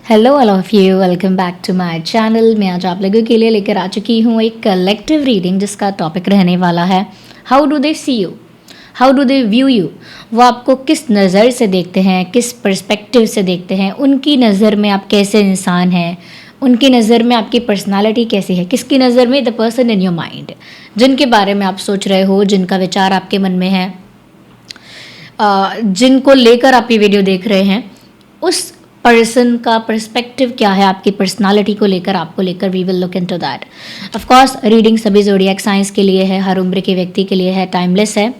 Hello all of you, welcome back to my channel. मैं आज आप लोगों के लिए लेकर आ चुकी हूँ एक कलेक्टिव रीडिंग जिसका टॉपिक रहने वाला है how do they see you, how do they view you. वो आपको किस नज़र से देखते हैं, किस पर्सपेक्टिव से देखते हैं, उनकी नज़र में आप कैसे इंसान हैं, उनकी नज़र में आपकी पर्सनालिटी कैसी है, किसकी नज़र में the person in your mind, जिनके बारे में आप सोच रहे हो, जिनका विचार आपके मन में है, जिनको लेकर आप ये वीडियो देख रहे हैं, उस पर्सन का पर्सपेक्टिव क्या है आपकी पर्सनालिटी को लेकर, आपको लेकर। We will look into that. Of course reading सभी ज़ोडिएक साइंस के लिए है, हर उम्र के व्यक्ति के लिए है, टाइमलेस है।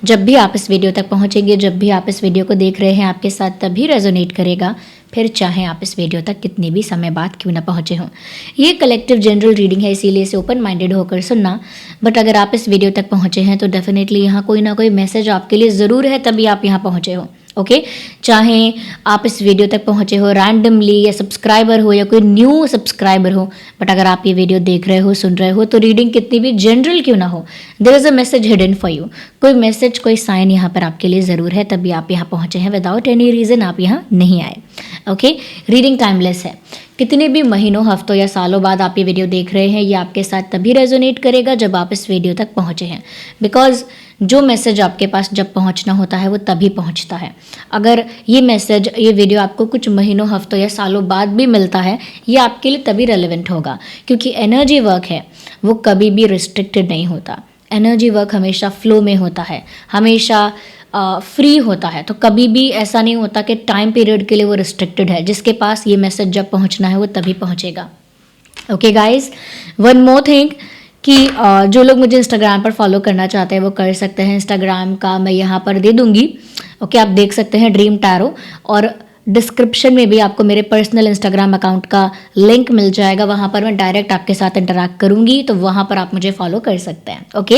जब भी आप इस वीडियो तक पहुंचेंगे, जब भी आप इस वीडियो को देख रहे हैं, आपके साथ तभी रेजोनेट करेगा, फिर चाहे आप इस वीडियो तक कितनी भी समय बाद क्यों ना पहुंचे हों। ये कलेक्टिव जनरल रीडिंग है, इसीलिए इसे ओपन माइंडेड होकर सुनना। बट अगर आप इस वीडियो तक पहुंचे हैं तो डेफिनेटली यहाँ कोई ना कोई मैसेज आपके लिए ज़रूर है, तभी आप यहाँ पहुंचे हो। ओके चाहे आप इस वीडियो तक पहुंचे हो रैंडमली, या सब्सक्राइबर हो, या कोई न्यू सब्सक्राइबर हो, बट अगर आप ये वीडियो देख रहे हो, सुन रहे हो, तो रीडिंग कितनी भी जनरल क्यों ना हो, there is a message hidden for you. कोई मैसेज, कोई साइन यहाँ पर आपके लिए ज़रूर है, तभी आप यहाँ पहुँचे हैं। विदाउट एनी रीज़न आप यहाँ नहीं आए। ओके रीडिंग टाइमलेस है। कितने भी महीनों, हफ्तों या सालों बाद आप ये वीडियो देख रहे हैं, ये आपके साथ तभी रेजोनेट करेगा जब आप इस वीडियो तक पहुँचे हैं। बिकॉज जो मैसेज आपके पास जब पहुंचना होता है वो तभी पहुंचता है। अगर ये मैसेज, ये वीडियो आपको कुछ महीनों, हफ्तों या सालों बाद भी मिलता है, ये आपके लिए तभी रेलेवेंट होगा, क्योंकि एनर्जी वर्क है वो कभी भी रिस्ट्रिक्टेड नहीं होता। एनर्जी वर्क हमेशा फ्लो में होता है, हमेशा फ्री होता है। तो कभी भी ऐसा नहीं होता कि टाइम पीरियड के लिए वो रिस्ट्रिक्टेड है। जिसके पास ये मैसेज जब पहुंचना है वो तभी पहुंचेगा। Okay guys, one more thing कि जो लोग मुझे इंस्टाग्राम पर फॉलो करना चाहते हैं वो कर सकते हैं। इंस्टाग्राम का मैं यहाँ पर दे दूँगी। ओके आप देख सकते हैं ड्रीम टैरो, और डिस्क्रिप्शन में भी आपको मेरे पर्सनल इंस्टाग्राम अकाउंट का लिंक मिल जाएगा। वहाँ पर मैं डायरेक्ट आपके साथ इंटरैक्ट करूँगी, तो वहाँ पर आप मुझे फॉलो कर सकते हैं। Okay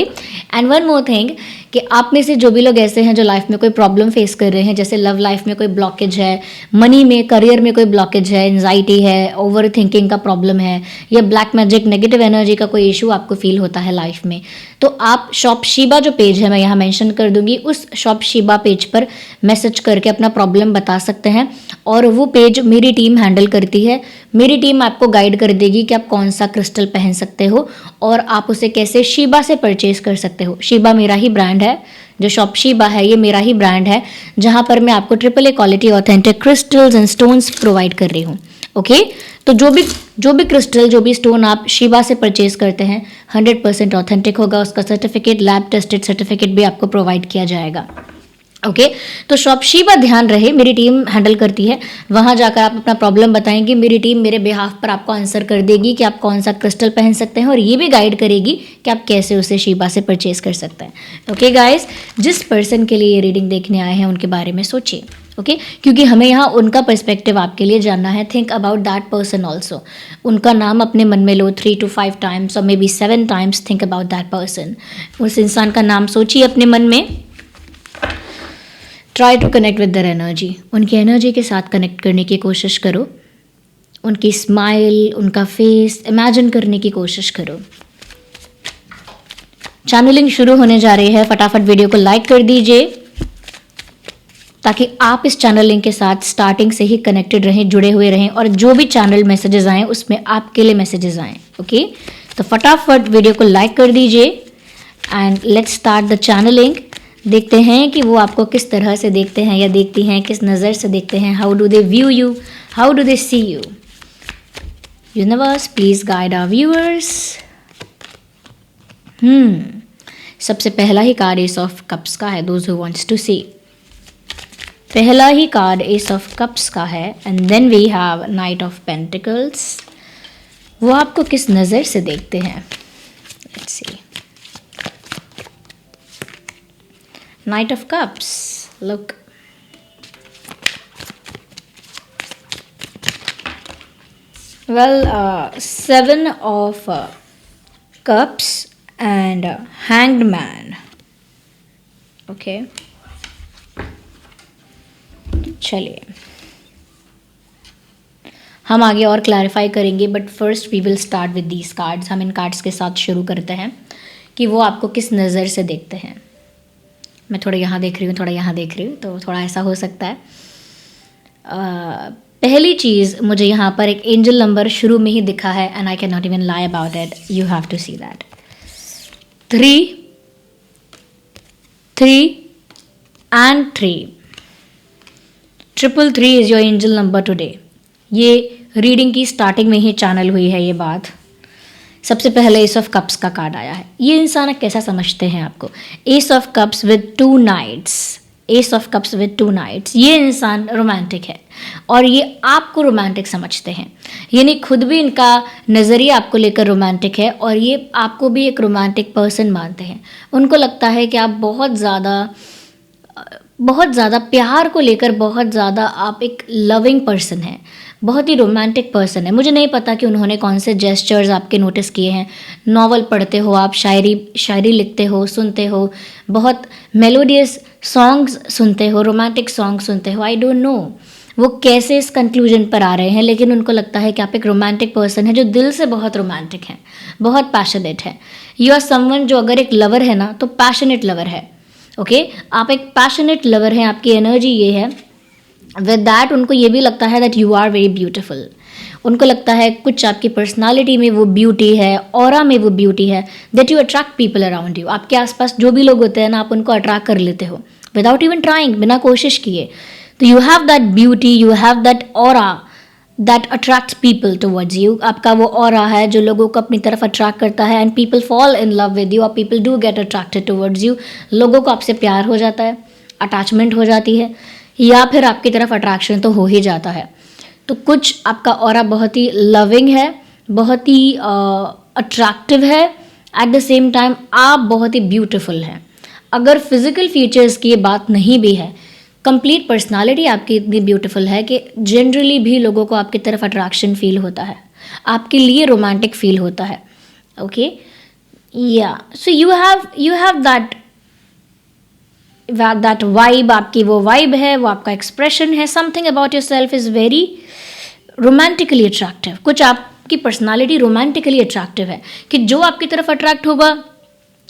and one more thing कि आप में से जो भी लोग ऐसे हैं जो लाइफ में कोई प्रॉब्लम फेस कर रहे हैं, जैसे लव लाइफ में कोई ब्लॉकेज है, मनी में, करियर में कोई ब्लॉकेज है, एंजाइटी है, ओवर थिंकिंग का प्रॉब्लम है, या ब्लैक मैजिक, नेगेटिव एनर्जी का कोई इशू आपको फील होता है लाइफ में, तो आप शॉप शीबा जो पेज है मैं यहाँ मेंशन कर दूंगी, उस शॉप शीबा पेज पर मैसेज करके अपना प्रॉब्लम बता सकते हैं। और वो पेज मेरी टीम हैंडल करती है। मेरी टीम आपको गाइड कर देगी कि आप कौन सा क्रिस्टल पहन सकते हो और आप उसे कैसे शीबा से परचेज कर सकते हो। शीबा मेरा ही ब्रांड है, जो शॉप शीबा है ये मेरा ही ब्रांड है, जहाँ पर मैं आपको AAA quality authentic crystals and stones provide कर रही हूँ। ओके तो जो भी क्रिस्टल, जो भी स्टोन आप शीबा से परचेज करते हैं 100% ऑथेंटिक होगा। उसका सर्टिफिकेट, लैब टेस्टेड सर्टिफिकेट भी आपको प्रोवाइड किया जाएगा। ओके तो शॉप शीबा, ध्यान रहे, मेरी टीम हैंडल करती है। वहां जाकर आप अपना प्रॉब्लम बताएंगे, मेरी टीम मेरे बिहाफ पर आपको आंसर कर देगी कि आप कौन सा क्रिस्टल पहन सकते हैं, और ये भी गाइड करेगी कि आप कैसे उसे शीबा से परचेज कर सकते हैं। ओके गाइस, जिस पर्सन के लिए ये रीडिंग देखने आए हैं उनके बारे में सोचिए। ओके क्योंकि हमें यहाँ उनका पर्सपेक्टिव आपके लिए जानना है। Think about that person also. उनका नाम अपने मन में लो 3 to 5 टाइम्स, और maybe 7 times. Think about that person. उस इंसान का नाम सोचिए अपने मन में। Try to connect with their energy. उनकी एनर्जी के साथ कनेक्ट करने की कोशिश करो। उनकी स्माइल, उनका फेस इमेजिन करने की कोशिश करो। चैनलिंग शुरू होने जा रही है। फटाफट वीडियो को लाइक कर दीजिए ताकि आप इस चैनलिंग के साथ स्टार्टिंग से ही कनेक्टेड रहें, जुड़े हुए रहें, और जो भी चैनल मैसेजेस आएँ उसमें आपके लिए मैसेजेस आएँ। ओके तो फटाफट वीडियो को लाइक कर दीजिए and let's start the channelling. देखते हैं कि वो आपको किस तरह से देखते हैं या देखती हैं, किस नज़र से देखते हैं। How do they view you, how do they see you. Universe please guide our viewers. सबसे पहला ही कार्ड एस ऑफ कप्स का है, those who wants to see. पहला ही कार्ड एस ऑफ कप्स का है, and then we have knight of pentacles. वो आपको किस नज़र से देखते हैं, let's see. Knight of Cups, look. Well, 7 of Cups and Hanged Man. Okay. चलिए हम आगे और क्लैरिफाई करेंगे, but first we will start with these cards. हम इन कार्ड्स के साथ शुरू करते हैं कि वो आपको किस नज़र से देखते हैं। मैं थोड़ा यहाँ देख रही हूँ, थोड़ा यहाँ देख रही हूँ, तो थोड़ा ऐसा हो सकता है। पहली चीज़ मुझे यहाँ पर एक एंजल नंबर शुरू में ही दिखा है and I can not even lie about it, you have to see that 3 and 3 333 is your angel number today. ये रीडिंग की स्टार्टिंग में ही चैनल हुई है ये बात। सबसे पहले एस ऑफ कप्स का कार्ड आया है। ये इंसान कैसा समझते हैं आपको? Ace of cups with 2 knights, ace of cups with 2 knights. ये इंसान रोमांटिक है और ये आपको रोमांटिक समझते हैं, यानी खुद भी इनका नज़रिया आपको लेकर रोमांटिक है और ये आपको भी एक रोमांटिक पर्सन मानते हैं। उनको लगता है कि आप बहुत ज़्यादा प्यार को लेकर बहुत ज़्यादा आप एक लविंग पर्सन हैं, बहुत ही रोमांटिक पर्सन है। मुझे नहीं पता कि उन्होंने कौन से जेस्चर्स आपके नोटिस किए हैं। नॉवल पढ़ते हो आप, शायरी लिखते हो, सुनते हो, बहुत मेलोडियस सॉन्ग्स सुनते हो, रोमांटिक सॉन्ग सुनते हो। आई डोंट नो वो कैसे इस कंक्लूजन पर आ रहे हैं, लेकिन उनको लगता है कि आप एक रोमांटिक पर्सन है जो दिल से बहुत रोमांटिक है, बहुत पैशनेट है। यू आर समवन जो अगर एक लवर है ना तो पैशनेट लवर है। ओके आप एक पैशनेट लवर हैं, आपकी एनर्जी ये है। विद दैट उनको ये भी लगता है that you are very beautiful. उनको लगता है कुछ आपकी पर्सनालिटी में वो ब्यूटी है, ऑरा में वो ब्यूटी है, that you attract people around you. आपके आसपास जो भी लोग होते हैं ना, आप उनको अट्रैक्ट कर लेते हो विदाउट इवन ट्राइंग, बिना कोशिश किए। तो you have that beauty, you have that aura that attracts people towards you. आपका वो ऑरा है जो लोगों को अपनी तरफ अट्रैक्ट करता है and people fall in love with you और people do get attracted towards you. लोगों को आपसे प्यार हो जाता है, अटैचमेंट हो जाती है, या फिर आपकी तरफ अट्रैक्शन तो हो ही जाता है। तो कुछ आपका ऑरा बहुत ही लविंग है, बहुत ही अट्रैक्टिव है, एट द सेम टाइम आप बहुत ही ब्यूटीफुल हैं। अगर फिजिकल फीचर्स की ये बात नहीं भी है, कंप्लीट पर्सनालिटी आपकी इतनी ब्यूटीफुल है कि जनरली भी लोगों को आपकी तरफ अट्रैक्शन फील होता है, आपके लिए रोमांटिक फील होता है। ओके या so you have that vibe, आपकी वो वाइब है, वो आपका एक्सप्रेशन है। Something about your self is very romantically attractive. कुछ आपकी पर्सनालिटी रोमांटिकली अट्रैक्टिव है कि जो आपकी तरफ अट्रैक्ट होगा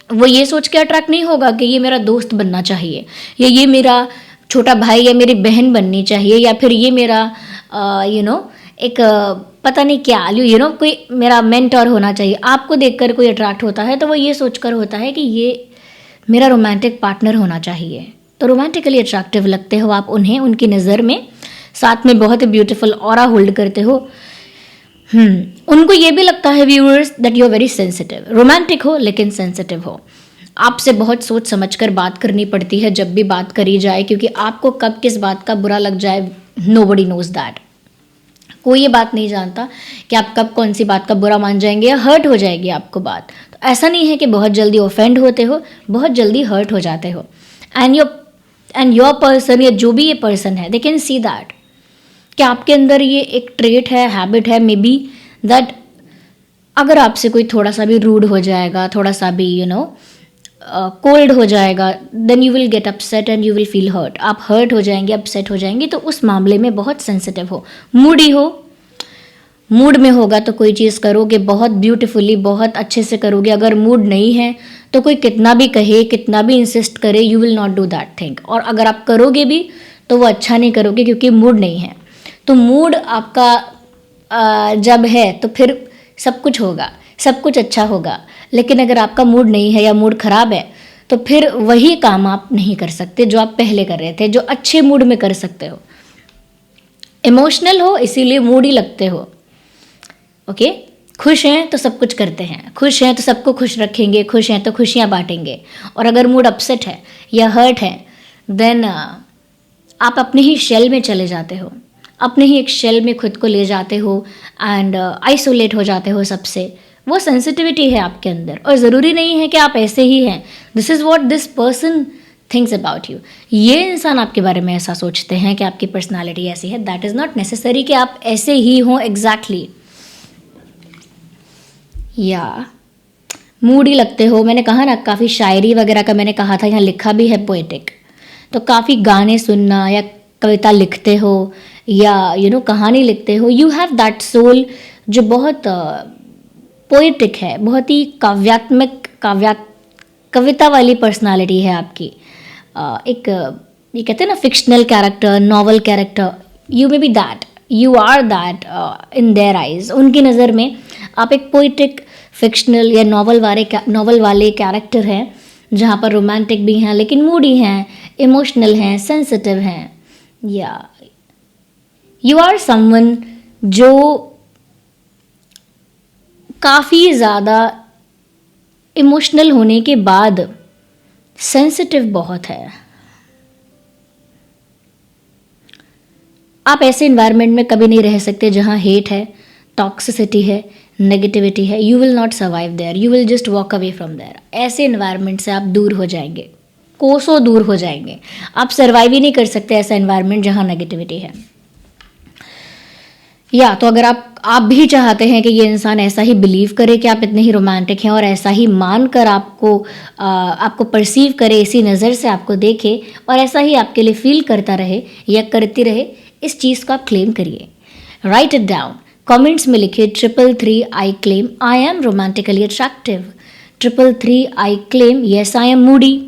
वो ये सोच के अट्रैक्ट नहीं होगा कि ये मेरा दोस्त बनना चाहिए, या ये मेरा छोटा भाई या मेरी बहन बननी चाहिए, या फिर ये मेरा एक पता नहीं क्या कोई मेरा मेंटर होना चाहिए। आपको देखकर कोई अट्रैक्ट होता है तो वो ये सोचकर होता है कि ये मेरा रोमांटिक पार्टनर होना चाहिए। तो रोमांटिकली अट्रैक्टिव लगते हो आप उन्हें, उनकी नज़र में, साथ में बहुत ही ब्यूटीफुल ऑरा होल्ड करते हो। उनको ये भी लगता है viewers that you are very sensitive. Romantic हो लेकिन सेंसिटिव हो। आपसे बहुत सोच समझकर बात करनी पड़ती है जब भी बात करी जाए, क्योंकि आपको कब किस बात का बुरा लग जाए नोबडी नोज दैट। कोई ये बात नहीं जानता कि आप कब कौन सी बात का बुरा मान जाएंगे या हर्ट हो जाएगी आपको बात। तो ऐसा नहीं है कि बहुत जल्दी ऑफेंड होते हो, बहुत जल्दी हर्ट हो जाते हो। एंड योर पर्सन या जो भी ये पर्सन है, दे कैन सी दैट कि आपके अंदर ये एक ट्रेट है, हैबिट है मे बी दैट अगर आपसे कोई थोड़ा सा भी रूड हो जाएगा, थोड़ा सा भी कोल्ड हो जाएगा, then you will get upset and you will feel hurt. आप हर्ट हो जाएंगे, अपसेट हो जाएंगे। तो उस मामले में बहुत सेंसिटिव हो, मूडी हो, मूड में होगा तो कोई चीज़ करोगे बहुत ब्यूटीफुली, बहुत अच्छे से करोगे। अगर मूड नहीं है तो कोई कितना भी कहे, कितना भी इंसिस्ट करे, you will not do that thing. और अगर आप करोगे भी तो वो अच्छा नहीं करोगे क्योंकि मूड नहीं है। तो मूड आपका जब है तो फिर सब कुछ होगा, सब कुछ अच्छा होगा। लेकिन अगर आपका मूड नहीं है या मूड खराब है तो फिर वही काम आप नहीं कर सकते जो आप पहले कर रहे थे, जो अच्छे मूड में कर सकते हो। इमोशनल हो इसीलिए मूडी लगते हो। ओके खुश हैं तो सब कुछ करते हैं, खुश हैं तो सबको खुश रखेंगे, खुश हैं तो खुशियाँ बांटेंगे। और अगर मूड अपसेट है या हर्ट है देन आप अपने ही शेल में चले जाते हो, अपने ही एक शेल में खुद को ले जाते हो एंड आइसोलेट हो जाते हो सबसे। वो सेंसिटिविटी है आपके अंदर और ज़रूरी नहीं है कि आप ऐसे ही हैं। This is what this person thinks about you. ये इंसान आपके बारे में ऐसा सोचते हैं कि आपकी पर्सनालिटी ऐसी है। दैट इज़ नॉट नेसेसरी कि आप ऐसे ही हों एग्जैक्टली। या मूडी लगते हो, मैंने कहा ना, काफ़ी शायरी वगैरह का मैंने कहा था, यहाँ लिखा भी है पोएटिक। तो काफ़ी गाने सुनना या कविता लिखते हो या कहानी लिखते हो। यू हैव दैट सोल जो बहुत पोएटिक है, बहुत ही काव्यात्मक कविता वाली पर्सनालिटी है आपकी। एक ये कहते हैं ना fictional character, novel character, you may be that. You are that in their eyes. उनकी नज़र में आप एक पोइटिक, फिक्शनल या नॉवल वाले कैरेक्टर हैं, जहाँ पर रोमांटिक भी हैं लेकिन मूडी हैं, इमोशनल हैं, सेंसिटिव हैं. या यू आर समवन जो काफ़ी ज़्यादा इमोशनल होने के बाद सेंसिटिव बहुत है. आप ऐसे इन्वायरमेंट में कभी नहीं रह सकते जहाँ हेट है, टॉक्सिसिटी है, नेगेटिविटी है. You will not survive there, you will just walk away from there. ऐसे इन्वायरमेंट से आप दूर हो जाएंगे, कोसों दूर हो जाएंगे. आप सर्वाइव ही नहीं कर सकते ऐसा इन्वायरमेंट जहाँ नेगेटिविटी है. या तो अगर आप भी चाहते हैं कि ये इंसान ऐसा ही बिलीव करे कि आप इतने ही रोमांटिक हैं और ऐसा ही मान कर आपको परसीव करे, इसी नज़र से आपको देखे और ऐसा ही आपके लिए फील करता रहे या करती रहे, इस चीज़ को आप क्लेम करिए. Right it down. कमेंट्स में लिखिए 333 I claim I M romantically attractive. 333 I claim yes I am Moody.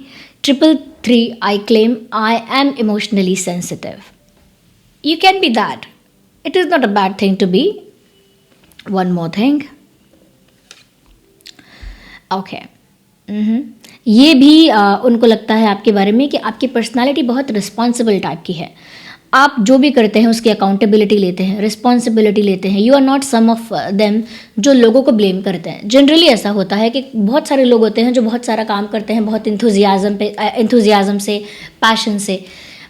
333 I claim I am emotionally sensitive. You can be that. It is not a bad thing to be. One more thing. Okay. ये भी उनको लगता है आपके बारे में कि आपकी पर्सनालिटी बहुत रिस्पॉन्सिबल टाइप की है. आप जो भी करते हैं उसकी अकाउंटेबिलिटी लेते हैं, रिस्पॉन्सिबिलिटी लेते हैं. You are not some of them जो लोगों को ब्लेम करते हैं. जनरली ऐसा होता है कि बहुत सारे लोग होते हैं जो बहुत सारा काम करते हैं बहुत इंथुजियाज़म से, पैशन से,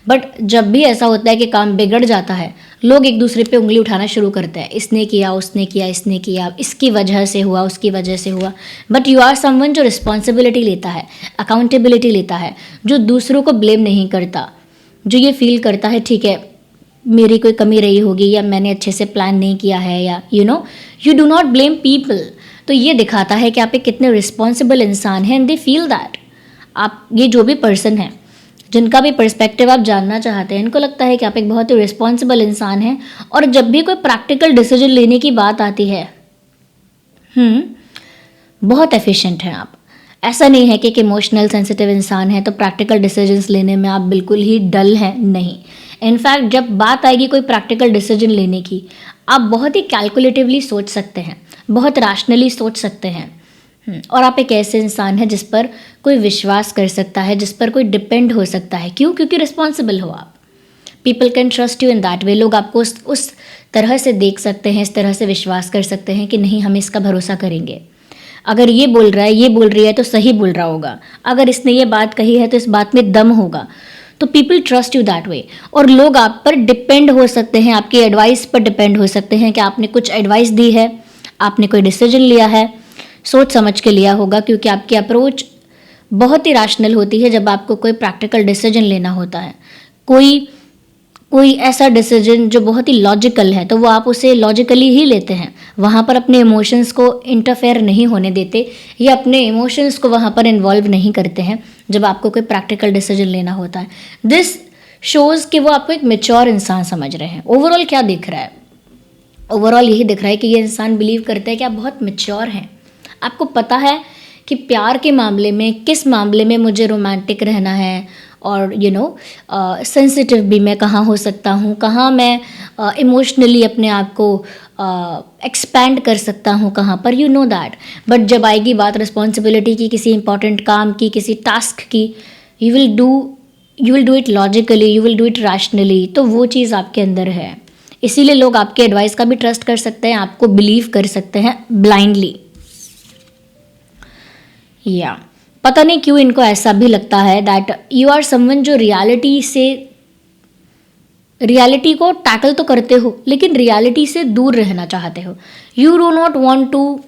बट जब भी ऐसा होता है कि काम बिगड़ जाता है, लोग एक दूसरे पे उंगली उठाना शुरू करते हैं. इसने किया, उसने किया, इसने किया, इसकी वजह से हुआ, उसकी वजह से हुआ. बट यू आर समवन जो रिस्पॉन्सिबिलिटी लेता है, अकाउंटेबिलिटी लेता है, जो दूसरों को ब्लेम नहीं करता, जो ये फील करता है ठीक है मेरी कोई कमी रही होगी या मैंने अच्छे से प्लान नहीं किया है, या you do not blame people. तो ये दिखाता है कि आप एक कितने रिस्पॉन्सिबल इंसान हैं. And they feel that. आप ये जो भी पर्सन है जिनका भी पर्सपेक्टिव आप जानना चाहते हैं, इनको लगता है कि आप एक बहुत ही रिस्पॉन्सिबल इंसान हैं. और जब भी कोई प्रैक्टिकल डिसीजन लेने की बात आती है, बहुत एफिशिएंट हैं आप. ऐसा नहीं है कि एक इमोशनल सेंसिटिव इंसान है तो प्रैक्टिकल डिसीजंस लेने में आप बिल्कुल ही डल हैं. नहीं, इनफैक्ट जब बात आएगी कोई प्रैक्टिकल डिसीजन लेने की, आप बहुत ही कैलकुलेटिवली सोच सकते हैं, बहुत रैशनली सोच सकते हैं. और आप एक ऐसे इंसान हैं जिस पर कोई विश्वास कर सकता है, जिस पर कोई डिपेंड हो सकता है. क्यों? क्योंकि रिस्पॉन्सिबल हो आप. People can trust you in that way. लोग आपको उस तरह से देख सकते हैं, इस तरह से विश्वास कर सकते हैं कि नहीं, हम इसका भरोसा करेंगे. अगर ये बोल रहा है, ये बोल रही है तो सही बोल रहा होगा. अगर इसने ये बात कही है तो इस बात में दम होगा. तो people trust you that way. और लोग आप पर डिपेंड हो सकते हैं, आपकी एडवाइस पर डिपेंड हो सकते हैं कि आपने कुछ एडवाइस दी है, आपने कोई डिसीजन लिया है, सोच समझ के लिया होगा. क्योंकि आपकी अप्रोच बहुत ही रैशनल होती है जब आपको कोई प्रैक्टिकल डिसीजन लेना होता है. कोई ऐसा डिसीजन जो बहुत ही लॉजिकल है तो वो आप उसे लॉजिकली ही लेते हैं. वहाँ पर अपने इमोशंस को इंटरफेयर नहीं होने देते या अपने इमोशंस को वहाँ पर इन्वॉल्व नहीं करते हैं जब आपको कोई प्रैक्टिकल डिसीजन लेना होता है. दिस शोज़ कि वो आपको एक मैच्योर इंसान समझ रहे हैं. ओवरऑल क्या दिख रहा है? ओवरऑल यही दिख रहा है कि ये इंसान बिलीव करते हैं कि आप बहुत मैच्योर हैं. आपको पता है कि प्यार के मामले में किस मामले में मुझे रोमांटिक रहना है और सेंसिटिव भी मैं कहाँ हो सकता हूँ, कहाँ मैं इमोशनली अपने आप को एक्सपैंड कर सकता हूँ, कहाँ पर यू नो दैट. बट जब आएगी बात रिस्पॉन्सिबिलिटी की, किसी इंपॉर्टेंट काम की, किसी टास्क की, you will do it logically, you will do it rationally. तो वो चीज़ आपके अंदर है. इसीलिए लोग आपके एडवाइस का भी ट्रस्ट कर सकते हैं, आपको बिलीव कर सकते हैं ब्लाइंडली. या पता नहीं क्यों इनको ऐसा भी लगता है दैट यू आर समवन जो रियलिटी को टैकल तो करते हो लेकिन रियलिटी से दूर रहना चाहते हो. You do not want to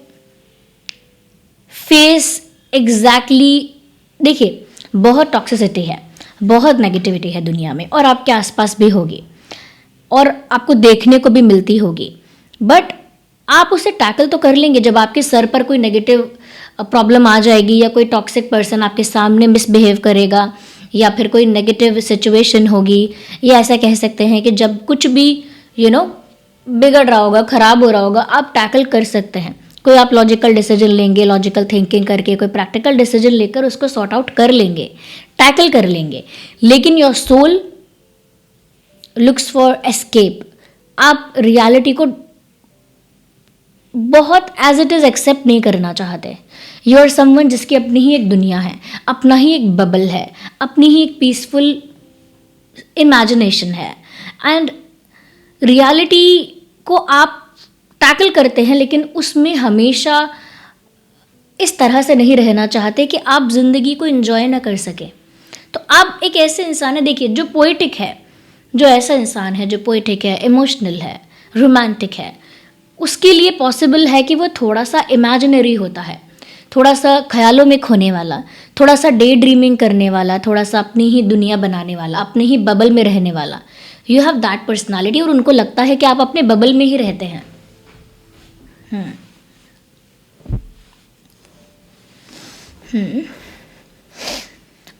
face exactly. देखिए, बहुत टॉक्सिसिटी है, बहुत नेगेटिविटी है दुनिया में और आपके आसपास भी होगी और आपको देखने को भी मिलती होगी. बट आप उसे टैकल तो कर लेंगे जब आपके सर पर कोई नेगेटिव प्रॉब्लम आ जाएगी या कोई टॉक्सिक पर्सन आपके सामने मिसबिहेव करेगा या फिर कोई नेगेटिव सिचुएशन होगी, या ऐसा कह सकते हैं कि जब कुछ भी बिगड़ रहा होगा, ख़राब हो रहा होगा, आप टैकल कर सकते हैं. कोई आप लॉजिकल डिसीजन लेंगे, लॉजिकल थिंकिंग करके कोई प्रैक्टिकल डिसीजन लेकर उसको सॉर्ट आउट कर लेंगे, टैकल कर लेंगे. लेकिन your soul looks for escape. आप रियलिटी को बहुत एज इट इज़ एक्सेप्ट नहीं करना चाहते. यू आर समवन जिसकी अपनी ही एक दुनिया है, अपना ही एक बबल है, अपनी ही एक पीसफुल इमेजिनेशन है. एंड रियलिटी को आप टैकल करते हैं, लेकिन उसमें हमेशा इस तरह से नहीं रहना चाहते कि आप ज़िंदगी को एंजॉय ना कर सके. तो आप एक ऐसे इंसान है, देखिए, जो पोइटिक है, जो ऐसा इंसान है जो पोइटिक है, इमोशनल है, रोमांटिक है, उसके लिए पॉसिबल है कि वो थोड़ा सा इमेजिनरी होता है, थोड़ा सा ख्यालों में खोने वाला, थोड़ा सा डे ड्रीमिंग करने वाला, थोड़ा सा अपनी ही दुनिया बनाने वाला, अपने ही बबल में रहने वाला. यू हैव दैट पर्सनालिटी, और उनको लगता है कि आप अपने बबल में ही रहते हैं.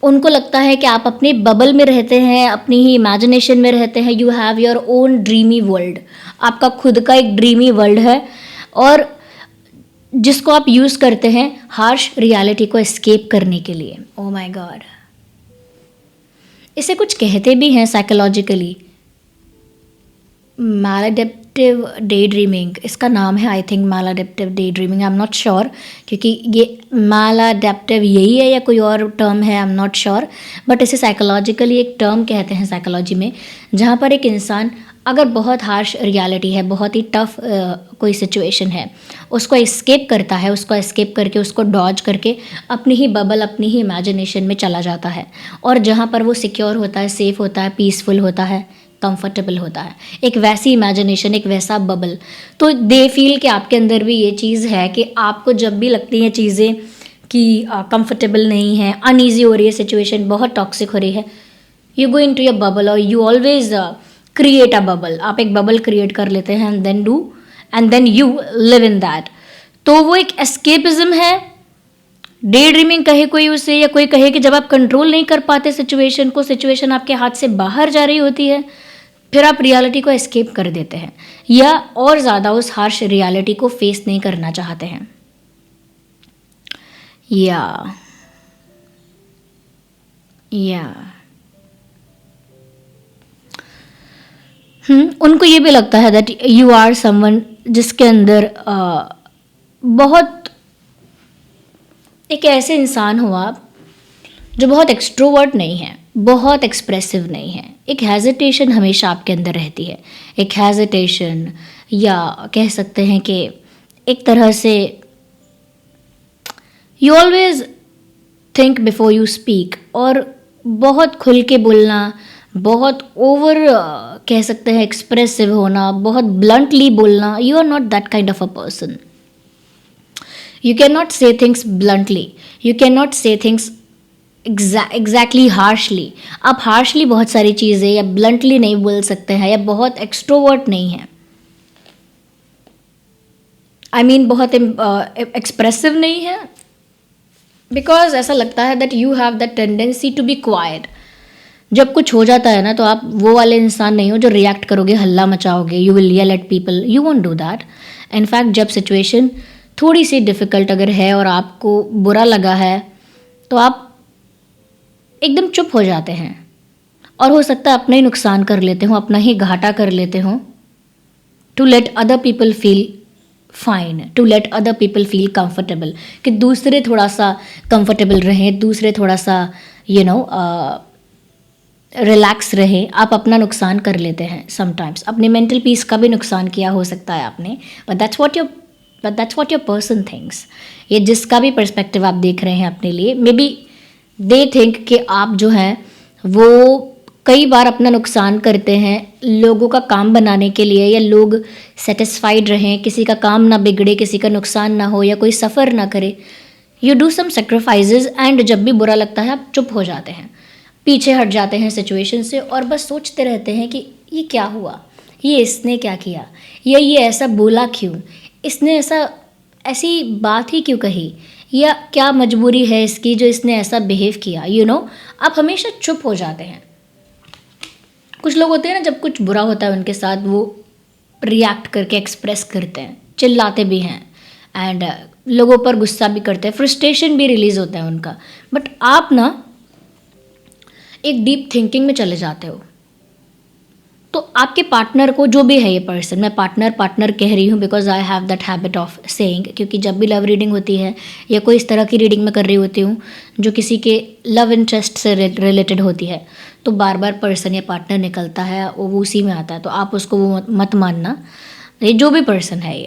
उनको लगता है कि आप अपने बबल में रहते हैं, अपनी ही इमेजिनेशन में रहते हैं. You have your own dreamy world. आपका खुद का एक ड्रीमी वर्ल्ड है, और जिसको आप यूज़ करते हैं हार्श रियलिटी को एस्केप करने के लिए. Oh my God. इसे कुछ कहते भी हैं साइकोलॉजिकली, मैलाडेप्टिव डे ड्रीमिंग इसका नाम है. I think maladaptive daydreaming, I am not sure, क्योंकि ये मैलाडेप्टिव यही है या कोई और टर्म है, आई एम नॉट श्योर. बट इसे साइकोलॉजिकली एक टर्म कहते हैं साइकोलॉजी में, जहाँ पर एक इंसान अगर बहुत हार्श रियलिटी है, बहुत ही टफ कोई सिचुएशन है, उसको एस्केप करता है, उसको एस्केप करके, उसको डॉज करके अपनी ही बबल, अपनी ही इमेजिनेशन में चला जाता है. और जहाँ पर वो सिक्योर होता है, सेफ होता है, पीसफुल होता है, कंफर्टेबल होता है, एक वैसी इमेजिनेशन, एक वैसा बबल. तो दे फील कि आपके अंदर भी ये चीज़ है कि आपको जब भी लगती हैं चीज़ें कि कंफर्टेबल नहीं है, अनईजी हो रही है, सिचुएशन बहुत टॉक्सिक हो रही है, you go into your bubble, और you always create a bubble. आप एक बबल क्रिएट कर लेते हैं and then you live in that. तो वो एक एस्केपिज्म है, डे ड्रीमिंग कहे कोई उसे, या कोई कहे कि जब आप कंट्रोल नहीं कर पाते सिचुएशन को, सिचुएशन आपके हाथ से बाहर जा रही होती है, फिर आप रियलिटी को एस्केप कर देते हैं, या और ज़्यादा उस हार्श रियलिटी को फेस नहीं करना चाहते हैं. या उनको ये भी लगता है दैट यू आर समवन जिसके अंदर बहुत एक ऐसे इंसान हो आप जो बहुत एक्सट्रोवर्ट नहीं है, बहुत एक्सप्रेसिव नहीं है. एक हेजिटेशन हमेशा आपके अंदर रहती है, एक हेजिटेशन, या कह सकते हैं कि एक तरह से you always think before you speak, और बहुत खुल के बोलना, बहुत ओवर कह सकते हैं एक्सप्रेसिव होना, बहुत ब्लंटली बोलना. You are not that kind of a person. You cannot say things bluntly. You cannot say things exactly harshly. आप harshly बहुत सारी चीज़ें या bluntly नहीं बोल सकते हैं, या बहुत extrovert नहीं हैं. I mean बहुत expressive नहीं है, because ऐसा लगता है that you have that tendency to be quiet. जब कुछ हो जाता है ना, तो आप वो वाले इंसान नहीं हो जो रिएक्ट करोगे, हल्ला मचाओगे, you will yell at people. You won't do that. In fact जब सिचुएशन थोड़ी सी डिफ़िकल्ट अगर है और आपको बुरा लगा है, तो आप एकदम चुप हो जाते हैं, और हो सकता है अपना ही नुकसान कर लेते हो, अपना ही घाटा कर लेते हो, to let other people feel fine, to let other people feel comfortable, कि दूसरे थोड़ा सा कंफर्टेबल रहें, दूसरे थोड़ा सा रिलैक्स रहें. आप अपना नुकसान कर लेते हैं समटाइम्स, अपने मेंटल पीस का भी नुकसान किया हो सकता है आपने. But that's what your person thinks. ये जिसका भी पर्सपेक्टिव आप देख रहे हैं अपने लिए, मे बी दे थिंक कि आप जो हैं वो कई बार अपना नुकसान करते हैं लोगों का काम बनाने के लिए, या लोग सेटिस्फाइड रहें, किसी का काम ना बिगड़े, किसी का नुकसान ना हो, या कोई सफ़र ना करे. You do some sacrifices, and जब भी बुरा लगता है आप चुप हो जाते हैं, पीछे हट जाते हैं सिचुएशन से, और बस सोचते रहते हैं कि ये क्या हुआ, ये इसने क्या किया, या ये ऐसा बोला क्यों, इसने ऐसी बात ही क्यों कही, या क्या मजबूरी है इसकी जो इसने ऐसा बिहेव किया. आप हमेशा चुप हो जाते हैं. कुछ लोग होते हैं ना, जब कुछ बुरा होता है उनके साथ, वो रिएक्ट करके एक्सप्रेस करते हैं, चिल्लाते भी हैं, एंड लोगों पर गुस्सा भी करते हैं, फ्रस्ट्रेशन भी रिलीज होता है उनका. बट आप ना एक डीप थिंकिंग में चले जाते हो, तो आपके पार्टनर को, जो भी है ये पर्सन, मैं पार्टनर कह रही हूँ because I have that habit of saying, क्योंकि जब भी लव रीडिंग होती है या कोई इस तरह की रीडिंग मैं कर रही होती हूँ जो किसी के लव इंटरेस्ट से रिलेटेड होती है, तो बार बार पर्सन या पार्टनर निकलता है, वो उसी में आता है। तो आप उसको वो मत मानना। ये जो भी पर्सन है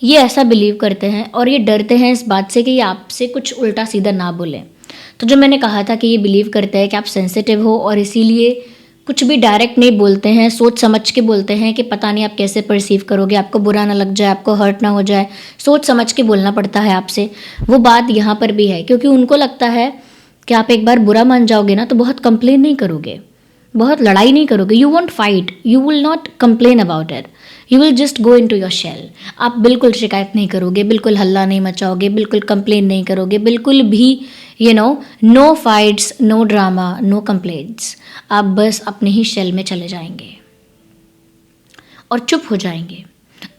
ये ऐसा बिलीव करते हैं और ये डरते हैं इस बात से कि ये आपसे कुछ उल्टा सीधा ना बोलें। तो जो मैंने कहा था कि ये बिलीव करते हैं कि आप सेंसिटिव हो और इसीलिए कुछ भी डायरेक्ट नहीं बोलते हैं, सोच समझ के बोलते हैं कि पता नहीं आप कैसे परसीव करोगे, आपको बुरा ना लग जाए, आपको हर्ट ना हो जाए, सोच समझ के बोलना पड़ता है आपसे। वो बात यहाँ पर भी है, क्योंकि उनको लगता है कि आप एक बार बुरा मान जाओगे ना तो बहुत कंप्लेन नहीं करोगे, बहुत लड़ाई नहीं करोगे, you won't fight, you will not complain about it, you will just go into your shell. आप बिल्कुल शिकायत नहीं करोगे, बिल्कुल हल्ला नहीं मचाओगे, बिल्कुल कंप्लेन नहीं करोगे, बिल्कुल भी no fights, no drama, no complaints. आप बस अपने ही शेल में चले जाएंगे और चुप हो जाएंगे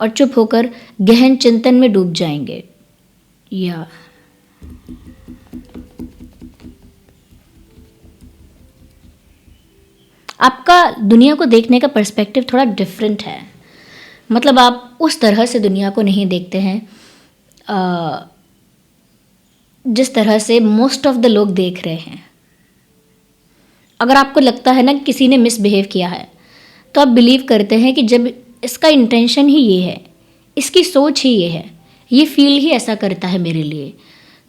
और चुप होकर गहन चिंतन में डूब जाएंगे। या आपका दुनिया को देखने का पर्सपेक्टिव थोड़ा डिफरेंट है। मतलब आप उस तरह से दुनिया को नहीं देखते हैं जिस तरह से मोस्ट ऑफ द लोग देख रहे हैं। अगर आपको लगता है ना कि किसी ने मिसबिहेव किया है, तो आप बिलीव करते हैं कि जब इसका इंटेंशन ही ये है, इसकी सोच ही ये है, ये फील ही ऐसा करता है मेरे लिए,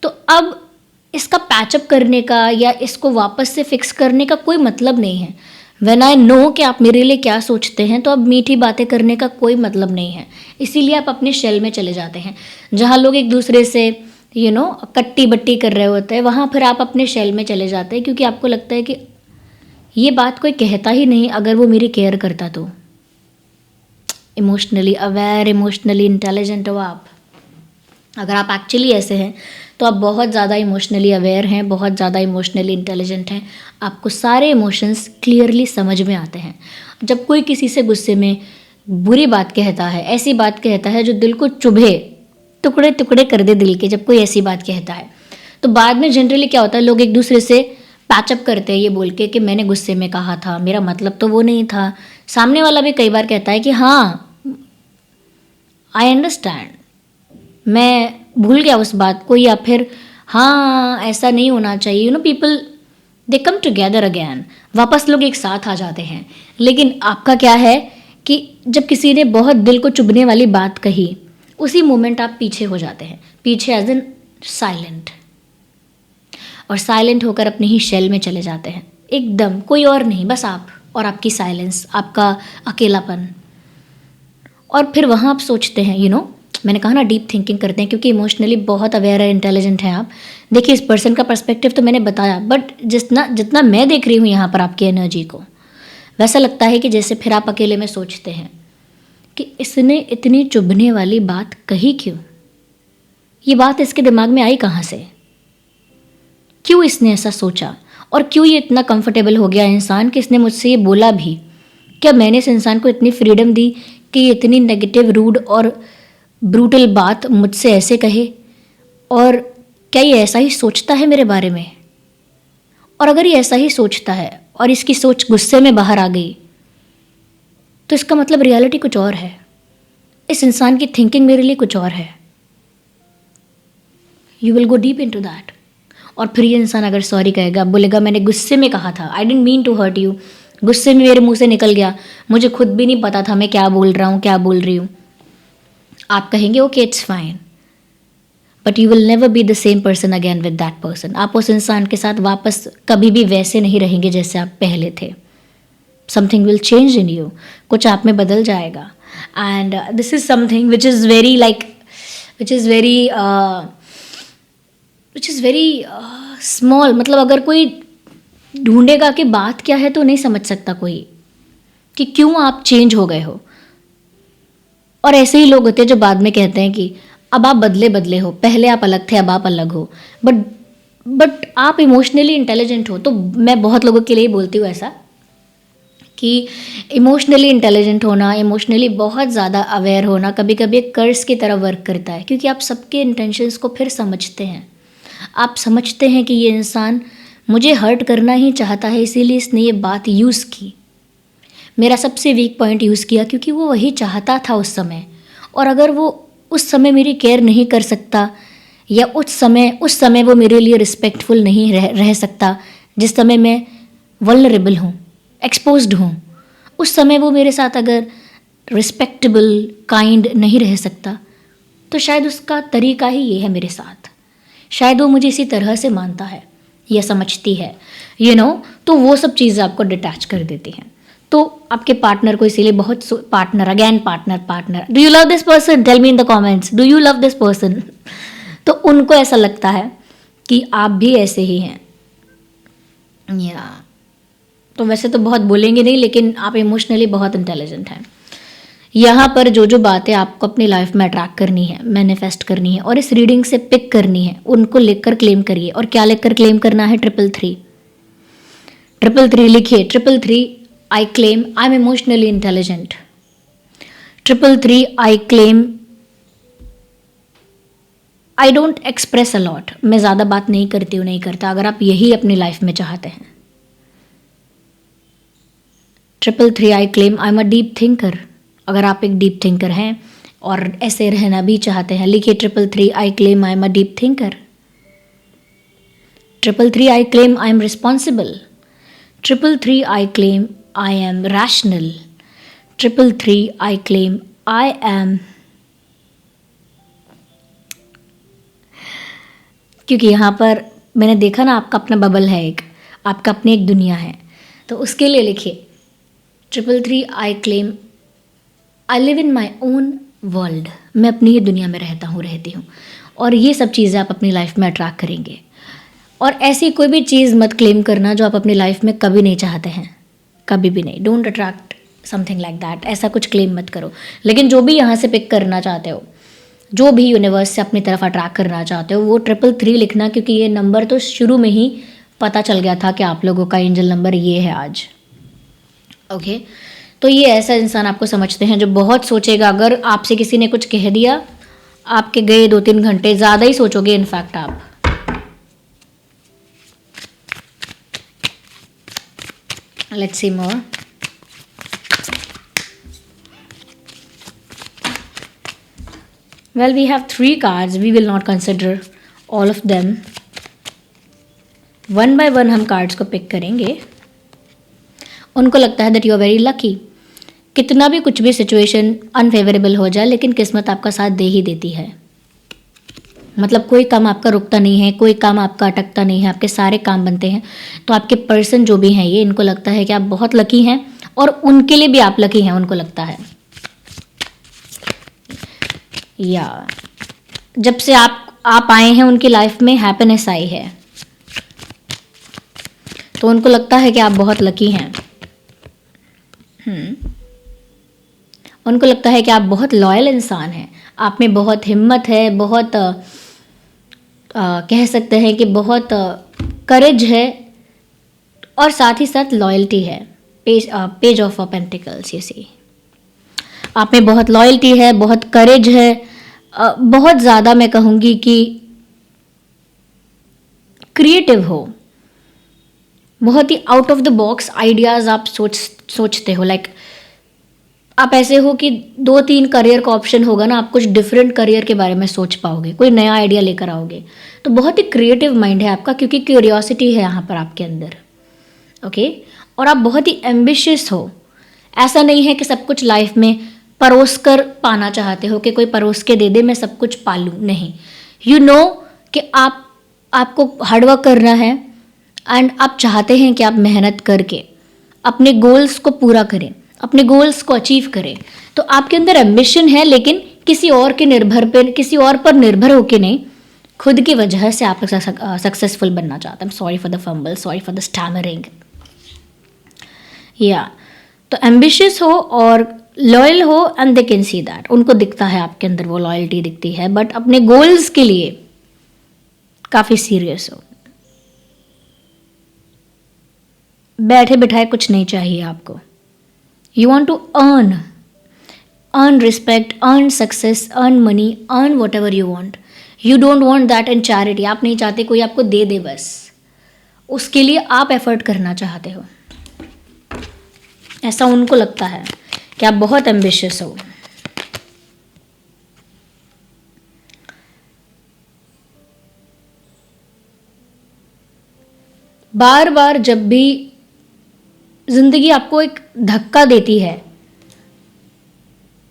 तो अब इसका पैचअप करने का या इसको वापस से फिक्स करने का कोई मतलब नहीं है। व्हेन आई नो कि आप मेरे लिए क्या सोचते हैं, तो अब मीठी बातें करने का कोई मतलब नहीं है। इसीलिए आप अपने शेल में चले जाते हैं। जहाँ लोग एक दूसरे से कट्टी बट्टी कर रहे होते हैं, वहाँ फिर आप अपने शेल में चले जाते हैं, क्योंकि आपको लगता है कि ये बात कोई कहता ही नहीं अगर वो मेरी केयर करता तो। इमोशनली अवेयर, इमोशनली इंटेलिजेंट हो आप। अगर आप एक्चुअली ऐसे हैं तो आप बहुत ज़्यादा इमोशनली अवेयर हैं, बहुत ज़्यादा इमोशनली इंटेलिजेंट हैं। आपको सारे इमोशंस क्लियरली समझ में आते हैं। जब कोई किसी से गुस्से में बुरी बात कहता है, ऐसी बात कहता है जो दिल को चुभे, टुकड़े टुकड़े कर दे दिल के, जब कोई ऐसी बात कहता है, तो बाद में जनरली क्या होता है, लोग एक दूसरे से पैचअप करते हैं ये बोल के कि मैंने गुस्से में कहा था, मेरा मतलब तो वो नहीं था। सामने वाला भी कई बार कहता है कि हाँ आई अंडरस्टैंड, मैं भूल गया उस बात को, या फिर हाँ ऐसा नहीं होना चाहिए। People they come together again, वापस लोग एक साथ आ जाते हैं। लेकिन आपका क्या है कि जब किसी ने बहुत दिल को चुभने वाली बात कही, उसी मोमेंट आप पीछे हो जाते हैं, पीछे एज इन साइलेंट, और साइलेंट होकर अपने ही शेल में चले जाते हैं एकदम, कोई और नहीं, बस आप और आपकी साइलेंस, आपका अकेलापन। और फिर वहाँ आप सोचते हैं, मैंने कहा ना डीप थिंकिंग करते हैं, क्योंकि इमोशनली बहुत अवेयर है, इंटेलिजेंट हैं आप। देखिए इस पर्सन का पर्सपेक्टिव तो मैंने बताया, बट जितना मैं देख रही हूँ यहाँ पर आपकी एनर्जी को, वैसा लगता है कि जैसे फिर आप अकेले में सोचते हैं कि इसने इतनी चुभने वाली बात कही क्यों, ये बात इसके दिमाग में आई कहाँ से, क्यों इसने ऐसा सोचा, और क्यों ये इतना कंफर्टेबल हो गया इंसान कि इसने मुझसे ये बोला भी। क्या मैंने इस इंसान को इतनी फ्रीडम दी कि ये इतनी नेगेटिव, रूड और ब्रूटल बात मुझसे ऐसे कहे, और क्या ये ऐसा ही सोचता है मेरे बारे में? और अगर ये ऐसा ही सोचता है और इसकी सोच गुस्से में बाहर आ गई, तो इसका मतलब रियलिटी कुछ और है, इस इंसान की थिंकिंग मेरे लिए कुछ और है। You will go deep into that. और फिर ये इंसान अगर सॉरी कहेगा, बोलेगा मैंने गुस्से में कहा था, I didn't mean to hurt you, गुस्से में मेरे मुंह से निकल गया, मुझे खुद भी नहीं पता था मैं क्या बोल रहा हूँ, क्या बोल रही हूँ, आप कहेंगे okay it's fine, but you will never be the same person again with that person. आप उस इंसान के साथ वापस कभी भी वैसे नहीं रहेंगे जैसे आप पहले थे। Something will change in you, कुछ आप में बदल जाएगा। And this is something which is very small. मतलब अगर कोई ढूंढेगा कि बात क्या है तो नहीं समझ सकता कोई कि क्यों आप चेंज हो गए हो। और ऐसे ही लोग होते हैं जो बाद में कहते हैं कि अब आप बदले हो, पहले आप अलग थे अब आप अलग हो, बट आप इमोशनली इंटेलिजेंट हो। तो मैं बहुत लोगों के लिए बोलती हूँ ऐसा कि इमोशनली इंटेलिजेंट होना, इमोशनली बहुत ज़्यादा अवेयर होना कभी कभी एक कर्स की तरह वर्क करता है, क्योंकि आप सबके इंटेंशंस को फिर समझते हैं। आप समझते हैं कि ये इंसान मुझे हर्ट करना ही चाहता है, इसीलिए इसने ये बात यूज़ की। मेरा सबसे वीक पॉइंट यूज़ किया, क्योंकि वो वही चाहता था उस समय। और अगर वो उस समय मेरी केयर नहीं कर सकता, या उस समय वो मेरे लिए रिस्पेक्टफुल नहीं रह सकता, जिस समय मैं वल्नरेबल हूँ, एक्सपोज्ड हूँ, उस समय वो मेरे साथ अगर रिस्पेक्टेबल, काइंड नहीं रह सकता, तो शायद उसका तरीका ही ये है मेरे साथ। शायद वो मुझे इसी तरह से मानता है या समझती है, तो वो सब चीज़ें आपको डिटैच कर देती हैं। तो आपके पार्टनर को इसीलिए partner, do you love this person? Tell me in the comments, do you love this person? तो उनको ऐसा लगता है कि आप भी ऐसे ही हैं। तो वैसे तो बहुत बोलेंगे नहीं, लेकिन आप इमोशनली बहुत इंटेलिजेंट हैं। यहाँ पर जो बातें आपको अपनी लाइफ में अट्रैक्ट करनी है, मैनिफेस्ट करनी है और इस रीडिंग से पिक करनी है, उनको लेकर क्लेम करिए। और क्या लेकर क्लेम करना है? 333 लिखिए। 333 I claim I am emotionally intelligent. 333 I claim I don't express a lot. मैं ज़्यादा बात नहीं करती हूँ, नहीं करता। अगर आप यही अपनी लाइफ में चाहते हैं। 333 I claim I am a deep thinker. अगर आप एक डीप थिंकर हैं और ऐसे रहना भी चाहते हैं, लिखिए 333 I claim I am a deep thinker. 333 I claim I am responsible. 333 I claim I M rational. 333 I claim I M, क्योंकि यहाँ पर मैंने देखा ना, आपका अपना बबल है, आपका अपनी एक दुनिया है। तो उसके लिए लिखिए 333 I claim I live in my own world. मैं अपनी ही दुनिया में रहती हूँ। और ये सब चीज़ें आप अपनी लाइफ में अट्रैक्ट करेंगे। और ऐसी कोई भी चीज़ मत क्लेम करना जो आप अपनी लाइफ में कभी नहीं चाहते हैं, कभी भी नहीं। Don't attract something like that. ऐसा कुछ क्लेम मत करो। लेकिन जो भी यहाँ से पिक करना चाहते हो, जो भी यूनिवर्स से अपनी तरफ अट्रैक्ट करना चाहते हो, वो 333 लिखना, क्योंकि ये नंबर तो शुरू में ही पता चल गया था कि आप लोगों का एंजल नंबर ये है आज। ओके, तो ये ऐसा इंसान आपको समझते हैं जो बहुत सोचेगा। अगर आपसे किसी ने कुछ कह दिया, आपके गए 2-3 घंटे, ज़्यादा ही सोचोगे इनफैक्ट आप। Let's see more. Well, we have 3 cards. We will not consider all of them. One by one हम कार्ड्स को पिक करेंगे। उनको लगता है that you are very lucky. कितना भी कुछ भी सिचुएशन अनफेवरेबल हो जाए, लेकिन किस्मत आपका साथ दे ही देती है। मतलब कोई काम आपका रुकता नहीं है, कोई काम आपका अटकता नहीं है, आपके सारे काम बनते हैं। तो आपके पर्सन जो भी हैं, ये इनको लगता है कि आप बहुत लकी हैं, और उनके लिए भी आप लकी हैं, उनको लगता है। या जब से आप आए हैं उनकी लाइफ में, हैप्पीनेस आई है, तो उनको लगता है कि आप बहुत लकी हैं। उनको लगता है कि आप बहुत लॉयल इंसान हैं, आप में बहुत हिम्मत है, बहुत कह सकते हैं कि बहुत करेज है, और साथ ही साथ लॉयल्टी है। पेज ऑफ पेंटिकल्स, ये सी आप में बहुत लॉयल्टी है, बहुत करेज है, बहुत ज़्यादा मैं कहूँगी कि क्रिएटिव हो, बहुत ही out of the box ideas आप सोचते हो। लाइक आप ऐसे हो कि 2-3 करियर का ऑप्शन होगा ना, आप कुछ डिफरेंट करियर के बारे में सोच पाओगे, कोई नया आइडिया लेकर आओगे। तो बहुत ही क्रिएटिव माइंड है आपका, क्योंकि क्यूरियोसिटी है यहाँ पर आपके अंदर। ओके, और आप बहुत ही एम्बिशियस हो। ऐसा नहीं है कि सब कुछ लाइफ में परोस कर पाना चाहते हो, कि कोई परोस के दे दे मैं सब कुछ पालूँ, नहीं। यू नो कि आपको हार्डवर्क करना है, एंड आप चाहते हैं कि आप मेहनत करके अपने गोल्स को पूरा करें, अपने गोल्स को अचीव करें। तो आपके अंदर एम्बिशन है, लेकिन किसी और पर निर्भर होके नहीं, खुद की वजह से आप सक्सेसफुल बनना चाहते हैं। Sorry for the fumble, sorry for the stammering. या तो एम्बिशियस हो और लॉयल हो, and they can see that. उनको दिखता है आपके अंदर वो लॉयल्टी दिखती है, बट अपने गोल्स के लिए काफ़ी सीरियस हो। बैठे बिठाए कुछ नहीं चाहिए आपको। You want to earn respect, earn success, earn money, earn whatever you want. You don't want that in charity. आप नहीं चाहते कोई आपको दे दे, बस उसके लिए आप एफर्ट करना चाहते हो। ऐसा उनको लगता है कि आप बहुत एम्बिशियस हो। बार बार जब भी जिंदगी आपको एक धक्का देती है,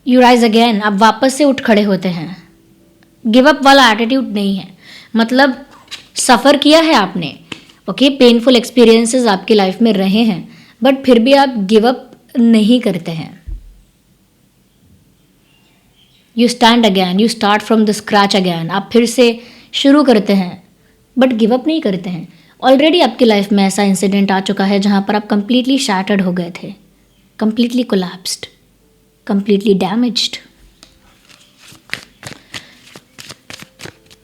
यू राइज अगेन, आप वापस से उठ खड़े होते हैं। गिव अप वाला एटीट्यूड नहीं है, मतलब सफ़र किया है आपने, ओके, पेनफुल एक्सपीरियंसेस आपकी लाइफ में रहे हैं, बट फिर भी आप गिव अप नहीं करते हैं। You stand again, you start from the scratch again, आप फिर से शुरू करते हैं, बट गिव अप नहीं करते हैं। ऑलरेडी आपकी लाइफ में ऐसा इंसिडेंट आ चुका है जहाँ पर आप कंप्लीटली शैटर्ड हो गए थे, कंप्लीटली कोलैप्स्ड, कंप्लीटली डैमेज्ड।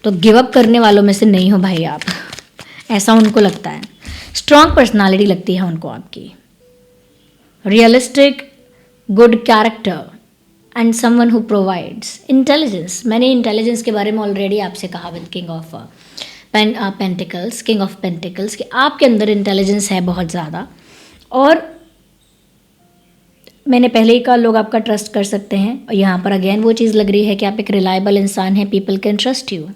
तो गिव अप करने वालों में से नहीं हो भाई आप, ऐसा उनको लगता है। स्ट्रॉन्ग पर्सनालिटी लगती है उनको आपकी, realistic, good character and someone who provides intelligence. मैंने इंटेलिजेंस के बारे में ऑलरेडी आपसे कहा with king of pentacles, king of pentacles, कि आपके अंदर इंटेलिजेंस है बहुत ज़्यादा, और मैंने पहले ही कहा लोग आपका ट्रस्ट कर सकते हैं, और यहाँ पर अगेन वो चीज़ लग रही है कि आप एक रिलायबल इंसान हैं, पीपल कैन ट्रस्ट यू।